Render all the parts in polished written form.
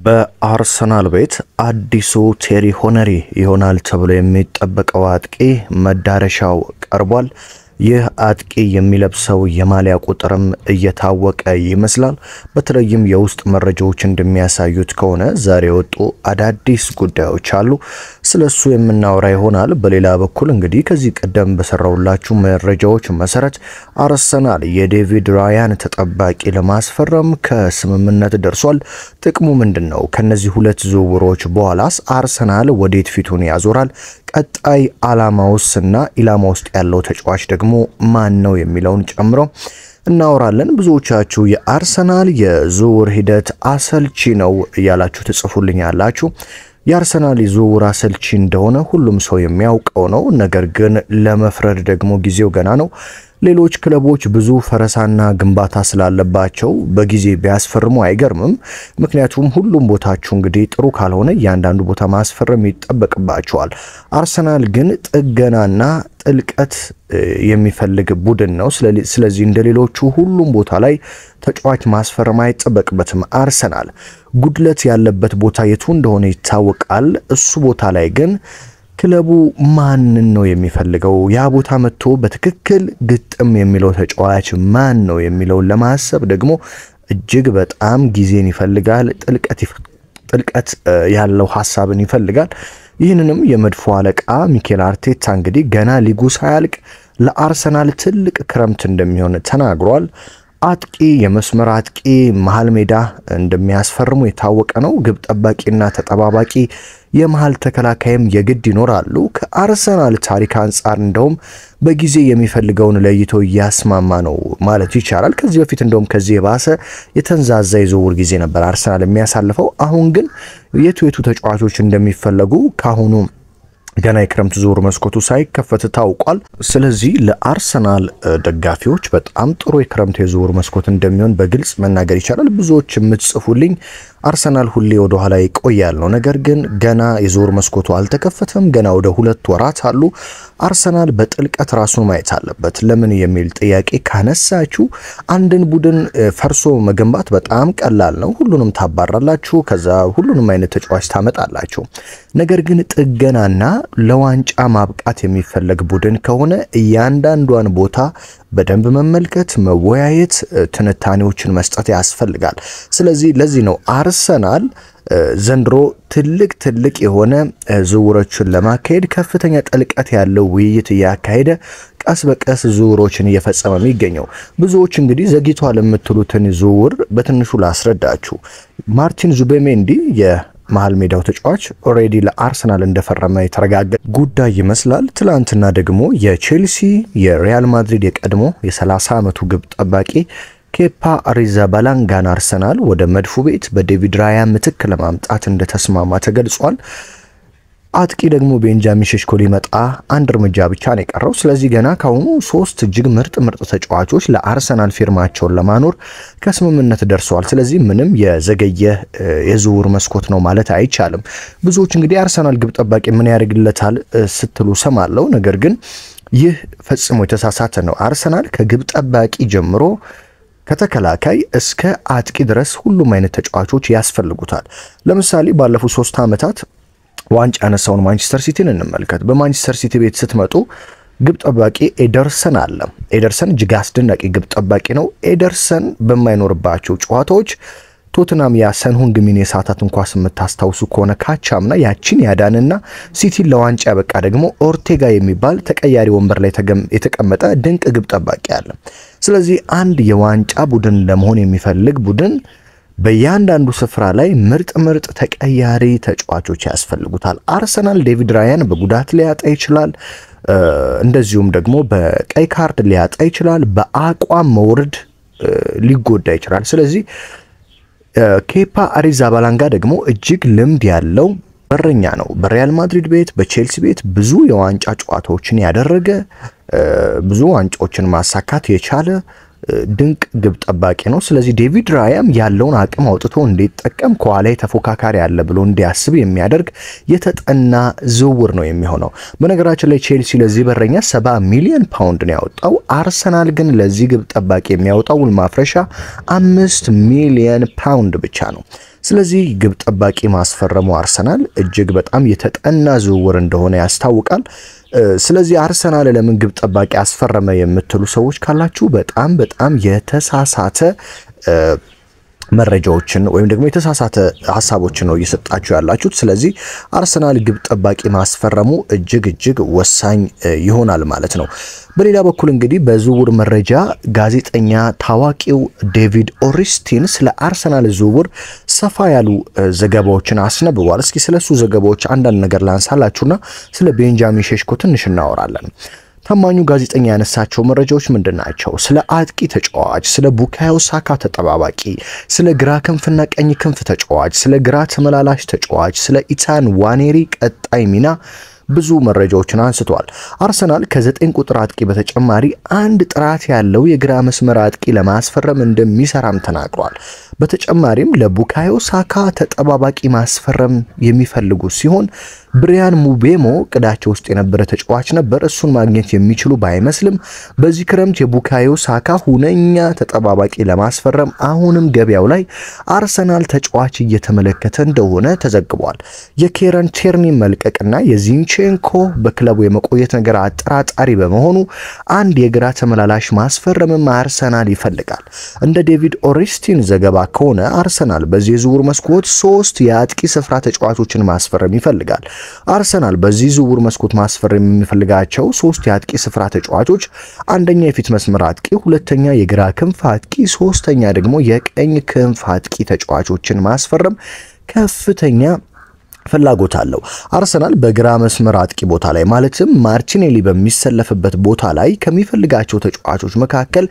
በአርሰናል ቤት አዲሱ ቴሪ ሆነሪ ይሆናል ተብሎ የሚጠበቀው አጥቂ መዳረሻው ቀርቧል። ይህ አጥቂ የሚለብሰው የማሊያ ቁጥርም እየታወቀ ይመስላል። በተለይም የውስጥ መረጃዎች እንደሚያሳዩት ከሆነ ዛሬ ወጡ አዳዲስ ጉዳዮች አሉ። ስለሱ የምናወራ ይሆናል። በሌላ በኩል እንግዲህ ከዚህ ቀደም በሰራውላችሁ መረጃዎች መሰረት አርሰናል የዴቪድ ራያን ተጠባቂ ለማስፈረም ከስምምነት ደርሷል። ጥቅሙ ምንድነው? ከነዚህ ሁለት ዝውውሮች በኋላስ አርሰናል ወዴት ፊቱን ያዞራል? ቀጣይ አላማውስና ኢላማ ውስጥ ያለው ተጫዋች ደግሞ ማን ነው የሚለውን ጨምሮ እናወራለን። ብዙዎቻችሁ የአርሰናል የዝውውር ሂደት አሰልቺ ነው እያላችሁ ትጽፉልኛላችሁ። የአርሰናል ዝውውር አሰልቺ እንደሆነ ሁሉም ሰው የሚያውቀው ነው። ነገር ግን ለመፍረድ ደግሞ ጊዜው ገና ነው። ሌሎች ክለቦች ብዙ ፈረሳና ግንባታ ስላለባቸው በጊዜ ቢያስፈርሙ አይገርምም። ምክንያቱም ሁሉም ቦታችሁ እንግዲህ ጥሩ ካልሆነ እያንዳንዱ ቦታ ማስፈረም ይጠበቅባቸዋል። አርሰናል ግን ጥገናና ጥልቀት የሚፈልግ ቡድን ነው። ስለዚህ እንደሌሎቹ ሁሉም ቦታ ላይ ተጫዋች ማስፈረም አይጠበቅበትም። አርሰናል ጉድለት ያለበት ቦታ የቱ እንደሆነ ይታወቃል። እሱ ቦታ ላይ ግን ክለቡ ማንን ነው የሚፈልገው? ያ ቦታ መጥቶ በትክክል ግጥም የሚለው ተጫዋች ማን ነው የሚለውን ለማሰብ ደግሞ እጅግ በጣም ጊዜን ይፈልጋል። ጥልቀት ያለው ሐሳብን ይፈልጋል። ይህንንም የመድፎ አለቃ ሚኬል አርቴታ እንግዲህ ገና ሊጉ ሳያልቅ ለአርሰናል ትልቅ ክረምት እንደሚሆን ተናግሯል። አጥቂ የመስመር አጥቂ መሃል ሜዳ እንደሚያስፈርሙ የታወቀ ነው። ግብ ጠባቂና ተጠባባቂ የመሃል ተከላካይም የግድ ይኖራሉ። ከአርሰናል ታሪክ አንጻር እንደውም በጊዜ የሚፈልገውን ለይቶ ያስማማ ነው ማለት ይቻላል። ከዚህ በፊት እንደውም ከዚህ የባሰ የተንዛዛ የዝውውር ጊዜ ነበር አርሰናል የሚያሳልፈው። አሁን ግን የቱ ተጫዋቾች እንደሚፈለጉ ካሁኑ ገና የክረምት ዝውውር መስኮቱ ሳይከፈት ታውቋል። ስለዚህ ለአርሰናል ደጋፊዎች በጣም ጥሩ የክረምት የዝውውር መስኮት እንደሚሆን በግልጽ መናገር ይቻላል። ብዙዎች የምትጽፉልኝ አርሰናል ሁሌ ወደ ኋላ ይቆያል ነው። ነገር ግን ገና የዝውውር መስኮቱ አልተከፈተም። ገና ወደ 2 ወራት አሉ። አርሰናል በጥልቀት ራሱን ማየት አለበት። ለምን የሚል ጥያቄ ካነሳችሁ አንድን ቡድን ፈርሶ መገንባት በጣም ቀላል ነው። ሁሉንም ታባራላችሁ፣ ከዛ ሁሉንም አይነት ተጫዋች ታመጣላችሁ። ነገር ግን ጥገናና ለዋንጫ ማብቃት የሚፈለግ ቡድን ከሆነ እያንዳንዷን ቦታ በደንብ መመልከት፣ መወያየት፣ ትንታኔዎችን መስጠት ያስፈልጋል። ስለዚህ ለዚህ ነው አርሰናል ዘንድሮ ትልቅ የሆነ ዝውውሮችን ለማካሄድ ከፍተኛ ጥልቀት ያለው ውይይት እያካሄደ ቀስ በቀስ ዝውውሮችን እየፈጸመ የሚገኘው። ብዙዎች እንግዲህ ዘግይቷል የምትሉትን ዝውውር በትንሹ ላስረዳችሁ። ማርቲን ዙቤሜንዲ የመሃል ሜዳው ተጫዋች ኦሬዲ ለአርሰናል እንደፈረመ የተረጋገጠ ጉዳይ ይመስላል። ትላንትና ደግሞ የቼልሲ የሪያል ማድሪድ የቀድሞ የ30 ዓመቱ ግብ ጠባቂ ኬፓ አሪዛባላንጋን አርሰናል ወደ መድፉ ቤት በዴቪድ ራያ ምትክ ለማምጣት እንደተስማማ ተገልጿል። አጥቂ ደግሞ ቤንጃሚን ሼሽኮ ሊመጣ አንድ እርምጃ ብቻ ነው የቀረው። ስለዚህ ገና ካሁኑ 3 እጅግ ምርጥ ተጫዋቾች ለአርሰናል ፊርማቸውን ለማኖር ከስምምነት ደርሰዋል። ስለዚህ ምንም የዘገየ የዝውውር መስኮት ነው ማለት አይቻልም። ብዙዎች እንግዲህ አርሰናል ግብ ጠባቂ ምን ያደርግለታል ስትሉ ሰማለው። ነገር ግን ይህ ፈጽሞ የተሳሳተ ነው። አርሰናል ከግብ ጠባቂ ጀምሮ ከተከላካይ እስከ አጥቂ ድረስ ሁሉም አይነት ተጫዋቾች ያስፈልጉታል። ለምሳሌ ባለፉት 3 ዓመታት ዋንጫ ያነሳውን ማንቸስተር ሲቲን እንመልከት። በማንቸስተር ሲቲ ቤት ስትመጡ ግብ ጠባቂ ኤደርሰን አለ። ኤደርሰን እጅግ አስደናቂ ግብ ጠባቂ ነው። ኤደርሰን በማይኖርባቸው ጨዋታዎች ቶትናም ያሰንሁን ግሚኔ ሰዓታት እንኳን የምታስታውሱ ከሆነ ካቻምና ያቺን ያዳንና ሲቲን ለዋንጫ ያበቃ ደግሞ ኦርቴጋ የሚባል ተቀያሪ ወንበር ላይ የተቀመጠ ድንቅ ግብ ጠባቂ አለ። ስለዚህ አንድ የዋንጫ ቡድን ለመሆን የሚፈልግ ቡድን በእያንዳንዱ ስፍራ ላይ ምርጥ ተቀያሪ ተጫዋቾች ያስፈልጉታል። አርሰናል ዴቪድ ራያን በጉዳት ሊያጣ ይችላል። እንደዚሁም ደግሞ በቀይ ካርድ ሊያጣ ይችላል። በአቋም መውረድ ሊጎዳ ይችላል። ስለዚህ ኬፓ አሪዛባላንጋ ደግሞ እጅግ ልምድ ያለው በረኛ ነው። በሪያል ማድሪድ ቤት፣ በቼልሲ ቤት ብዙ የዋንጫ ጨዋታዎችን ያደረገ ብዙ ዋንጫዎችን ማሳካት የቻለ ድንቅ ግብ ጠባቂ ነው። ስለዚህ ዴቪድ ራያም ያለውን አቅም አውጥቶ እንዲጠቀም ከኋላ ተፎካካሪ ያለ ብሎ እንዲያስብ የሚያደርግ የተጠና ዝውውር ነው የሚሆነው። በነገራችን ላይ ቼልሲ ለዚህ በረኛ 70 ሚሊዮን ፓውንድ ነው ያወጣው። አርሰናል ግን ለዚህ ግብ ጠባቂ የሚያወጣው ውል ማፍረሻ 5 ሚሊዮን ፓውንድ ብቻ ነው። ስለዚህ ግብ ጠባቂ ማስፈረሙ አርሰናል እጅግ በጣም የተጠና ዝውውር እንደሆነ ያስታውቃል። ስለዚህ አርሰናል ለምን ግብ ጠባቂ አስፈረመ የምትሉ ሰዎች ካላችሁ በጣም የተሳሳተ መረጃዎችን ወይም ደግሞ የተሳሳተ ሐሳቦችን ነው እየሰጣችሁ ያላችሁት። ስለዚህ አርሰናል ግብ ጠባቂ ማስፈረሙ እጅግ ወሳኝ ይሆናል ማለት ነው። በሌላ በኩል እንግዲህ በዝውውር መረጃ ጋዜጠኛ ታዋቂው ዴቪድ ኦሪስቲን ስለ አርሰናል ዝውውር ሰፋ ያሉ ዘገባዎችን አስነብቧል። እስኪ ስለሱ ዘገባዎች አንዳንድ ነገር ላንሳላችሁና ስለ ቤንጃሚን ሼሽኮ ትንሽ እናወራለን። ታማኙ ጋዜጠኛ ያነሳቸው መረጃዎች ምንድናቸው? ስለ አጥቂ ተጫዋች፣ ስለ ቡካዮ ሳካ ተጠባባቂ፣ ስለ ግራ ክንፍና ቀኝ ክንፍ ተጫዋች፣ ስለ ግራ ተመላላሽ ተጫዋች፣ ስለ ኢታን ዋኔሪ ቀጣይ ሚና ብዙ መረጃዎችን አንስቷል። አርሰናል ከ9 ቁጥር አጥቂ በተጨማሪ አንድ ጥራት ያለው የግራ መስመር አጥቂ ለማስፈረም እንደሚሰራም ተናግሯል። በተጨማሪም ለቡካዮ ሳካ ተጠባባቂ ማስፈረም የሚፈልጉ ሲሆን ብሪያን ሙቤሞ ቅዳቸው ውስጥ የነበረ ተጫዋች ነበር። እሱን ማግኘት የሚችሉ ባይመስልም በዚህ ክረምት የቡካዮ ሳካ ሁነኛ ተጠባባቂ ለማስፈረም አሁንም ገበያው ላይ አርሰናል ተጫዋች እየተመለከተ እንደሆነ ተዘግቧል። የኬረን ቼርኒ መልቀቅና የዚንቼንኮ በክለቡ የመቆየት ነገር አጠራጣሪ በመሆኑ አንድ የግራ ተመላላሽ ማስፈረምም አርሰናል ይፈልጋል። እንደ ዴቪድ ኦሪስቲን ዘገባ ከሆነ አርሰናል በዚህ የዝውውር መስኮት 3 የአጥቂ ስፍራ ተጫዋቾችን ማስፈረም ይፈልጋል። አርሰናል በዚህ ዝውውር መስኮት ማስፈረም የሚፈልጋቸው 3 የአጥቂ ስፍራ ተጫዋቾች አንደኛ የፊት መስመር አጥቂ፣ ሁለተኛ የግራ ክንፍ አጥቂ፣ ሶስተኛ ደግሞ የቀኝ ክንፍ አጥቂ ተጫዋቾችን ማስፈረም ከፍተኛ ፍላጎት አለው። አርሰናል በግራ መስመር አጥቂ ቦታ ላይ ማለትም ማርቲኔሊ በሚሰለፍበት ቦታ ላይ ከሚፈልጋቸው ተጫዋቾች መካከል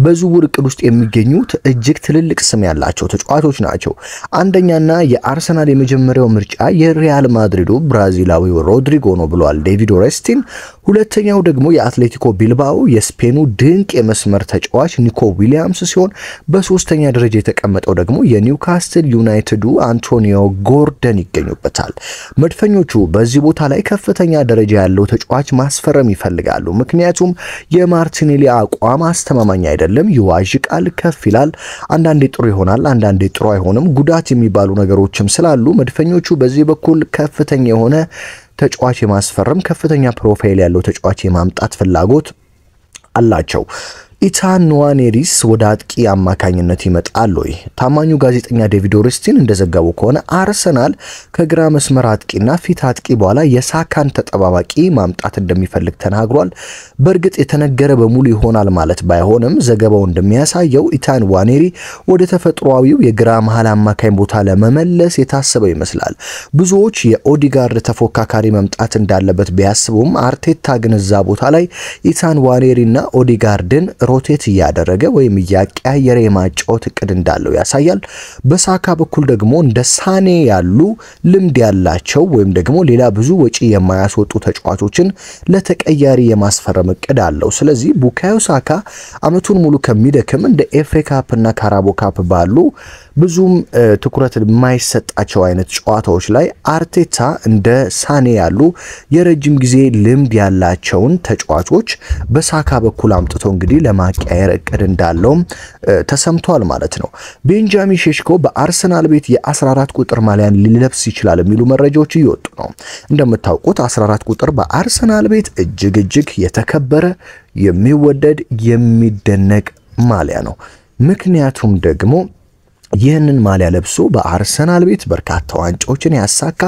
በዝውውር እቅድ ውስጥ የሚገኙት እጅግ ትልልቅ ስም ያላቸው ተጫዋቾች ናቸው። አንደኛና የአርሰናል የመጀመሪያው ምርጫ የሪያል ማድሪዱ ብራዚላዊው ሮድሪጎ ነው ብሏል ዴቪድ ኦሬስቲን። ሁለተኛው ደግሞ የአትሌቲኮ ቢልባኦ የስፔኑ ድንቅ የመስመር ተጫዋች ኒኮ ዊሊያምስ ሲሆን በሶስተኛ ደረጃ የተቀመጠው ደግሞ የኒውካስትል ዩናይትዱ አንቶኒዮ ጎርደን ይገኙበታል። መድፈኞቹ በዚህ ቦታ ላይ ከፍተኛ ደረጃ ያለው ተጫዋች ማስፈረም ይፈልጋሉ። ምክንያቱም የማርቲኔሊ አቋም አስተማማኝ አይደለም፣ ይዋዥቃል፣ ከፍ ይላል፣ አንዳንዴ ጥሩ ይሆናል፣ አንዳንዴ ጥሩ አይሆንም፣ ጉዳት የሚባሉ ነገሮችም ስላሉ መድፈኞቹ በዚህ በኩል ከፍተኛ የሆነ ተጫዋች የማስፈረም ከፍተኛ ፕሮፋይል ያለው ተጫዋች የማምጣት ፍላጎት አላቸው። ኢታን ዋኔሪስ ወደ አጥቂ አማካኝነት ይመጣል ወይ? ታማኙ ጋዜጠኛ ዴቪድ ኦሪስቲን እንደዘገበው ከሆነ አርሰናል ከግራ መስመር አጥቂና ፊት አጥቂ በኋላ የሳካን ተጠባባቂ ማምጣት እንደሚፈልግ ተናግሯል። በእርግጥ የተነገረ በሙሉ ይሆናል ማለት ባይሆንም ዘገባው እንደሚያሳየው ኢታን ዋኔሪ ወደ ተፈጥሯዊው የግራ መሃል አማካኝ ቦታ ለመመለስ የታሰበው ይመስላል። ብዙዎች የኦዲጋርድ ተፎካካሪ መምጣት እንዳለበት ቢያስቡም አርቴታ ግን እዛ ቦታ ላይ ኢታን ዋኔሪና ኦዲጋርድን ሮቴት እያደረገ ወይም እያቀያየረ የማጫወት እቅድ እንዳለው ያሳያል። በሳካ በኩል ደግሞ እንደ ሳኔ ያሉ ልምድ ያላቸው ወይም ደግሞ ሌላ ብዙ ወጪ የማያስወጡ ተጫዋቾችን ለተቀያሪ የማስፈረም እቅድ አለው። ስለዚህ ቡካዮ ሳካ አመቱን ሙሉ ከሚደክም እንደ ኤፍኤ ካፕ እና ካራቦ ካፕ ባሉ ብዙም ትኩረት የማይሰጣቸው አይነት ጨዋታዎች ላይ አርቴታ እንደ ሳኔ ያሉ የረጅም ጊዜ ልምድ ያላቸውን ተጫዋቾች በሳካ በኩል አምጥቶ እንግዲህ ለማቀያየር እቅድ እንዳለውም ተሰምቷል ማለት ነው። ቤንጃሚን ሼሽኮ በአርሰናል ቤት የ14 ቁጥር ማሊያን ሊለብስ ይችላል የሚሉ መረጃዎች እየወጡ ነው። እንደምታውቁት 14 ቁጥር በአርሰናል ቤት እጅግ የተከበረ የሚወደድ የሚደነቅ ማሊያ ነው። ምክንያቱም ደግሞ ይህንን ማሊያ ለብሶ በአርሰናል ቤት በርካታ ዋንጫዎችን ያሳካ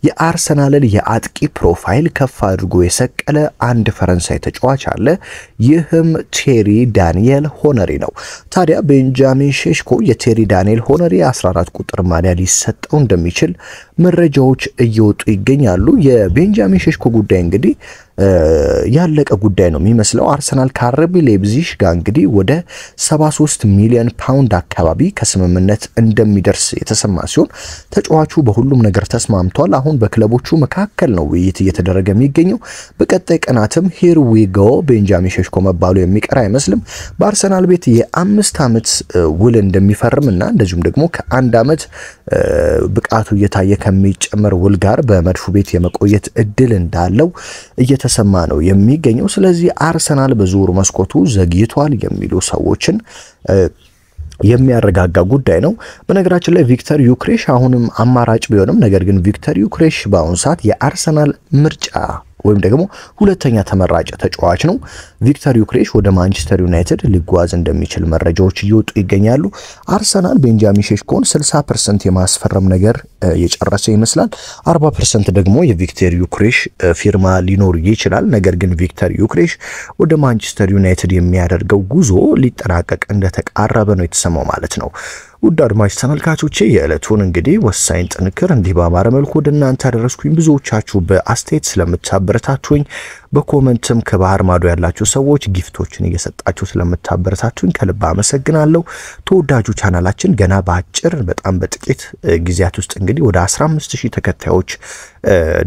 የአርሰናልን የአጥቂ ፕሮፋይል ከፍ አድርጎ የሰቀለ አንድ ፈረንሳይ ተጫዋች አለ። ይህም ቴሪ ዳንኤል ሆነሪ ነው። ታዲያ ቤንጃሚን ሼሽኮ የቴሪ ዳንኤል ሆነሪ 14 ቁጥር ማሊያ ሊሰጠው እንደሚችል መረጃዎች እየወጡ ይገኛሉ። የቤንጃሚን ሼሽኮ ጉዳይ እንግዲህ ያለቀ ጉዳይ ነው የሚመስለው። አርሰናል ከአርቢ ሌፕዚግ ጋር እንግዲህ ወደ 73 ሚሊዮን ፓውንድ አካባቢ ከስምምነት እንደሚደርስ የተሰማ ሲሆን ተጫዋቹ በሁሉም ነገር ተስማምቷል። አሁን በክለቦቹ መካከል ነው ውይይት እየተደረገ የሚገኘው። በቀጣይ ቀናትም ሂር ዊ ጎ ቤንጃሚን ሼሽኮ መባሉ የሚቀር አይመስልም። በአርሰናል ቤት የ5 ዓመት ውል እንደሚፈርምና እንደዚሁም ደግሞ ከ1 ዓመት ብቃቱ እየታየ ከሚጨመር ውል ጋር በመድፉ ቤት የመቆየት እድል እንዳለው እየተሰማ ነው የሚገኘው። ስለዚህ አርሰናል በዝውውር መስኮቱ ዘግይቷል የሚሉ ሰዎችን የሚያረጋጋ ጉዳይ ነው። በነገራችን ላይ ቪክተር ዩክሬሽ አሁንም አማራጭ ቢሆንም ነገር ግን ቪክተር ዩክሬሽ በአሁኑ ሰዓት የአርሰናል ምርጫ ወይም ደግሞ ሁለተኛ ተመራጭ ተጫዋች ነው። ቪክተር ዩክሬሽ ወደ ማንቸስተር ዩናይትድ ሊጓዝ እንደሚችል መረጃዎች እየወጡ ይገኛሉ። አርሰናል ቤንጃሚን ሼሽኮን 60% የማስፈረም ነገር የጨረሰ ይመስላል። 40% ደግሞ የቪክተር ዩክሬሽ ፊርማ ሊኖር ይችላል። ነገር ግን ቪክተር ዩክሬሽ ወደ ማንቸስተር ዩናይትድ የሚያደርገው ጉዞ ሊጠናቀቅ እንደተቃረበ ነው የተሰማው ማለት ነው። ውድ አድማጭ ተመልካቾቼ የዕለቱን እንግዲህ ወሳኝ ጥንክር እንዲህ ባማረ መልኩ ወደ እናንተ አደረስኩኝ። ብዙዎቻችሁ በአስተያየት ስለምታበረታቱኝ በኮሜንትም ከባህር ማዶ ያላችሁ ሰዎች ጊፍቶችን እየሰጣችሁ ስለምታበረታቱኝ ከልብ አመሰግናለሁ። ተወዳጁ ቻናላችን ገና በአጭር በጣም በጥቂት ጊዜያት ውስጥ እንግዲህ ወደ 15000 ተከታዮች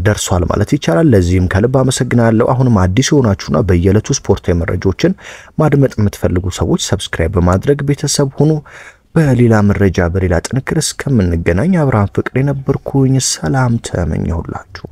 ደርሷል ማለት ይቻላል። ለዚህም ከልብ አመሰግናለሁ። አሁንም አዲስ የሆናችሁና በየዕለቱ ስፖርታዊ መረጃዎችን ማድመጥ የምትፈልጉ ሰዎች ሰብስክራይብ በማድረግ ቤተሰብ ሁኑ። በሌላ መረጃ በሌላ ጥንክር እስከምንገናኝ አብርሃም ፍቅሬ ነበርኩኝ። ሰላም ተመኘሁላችሁ።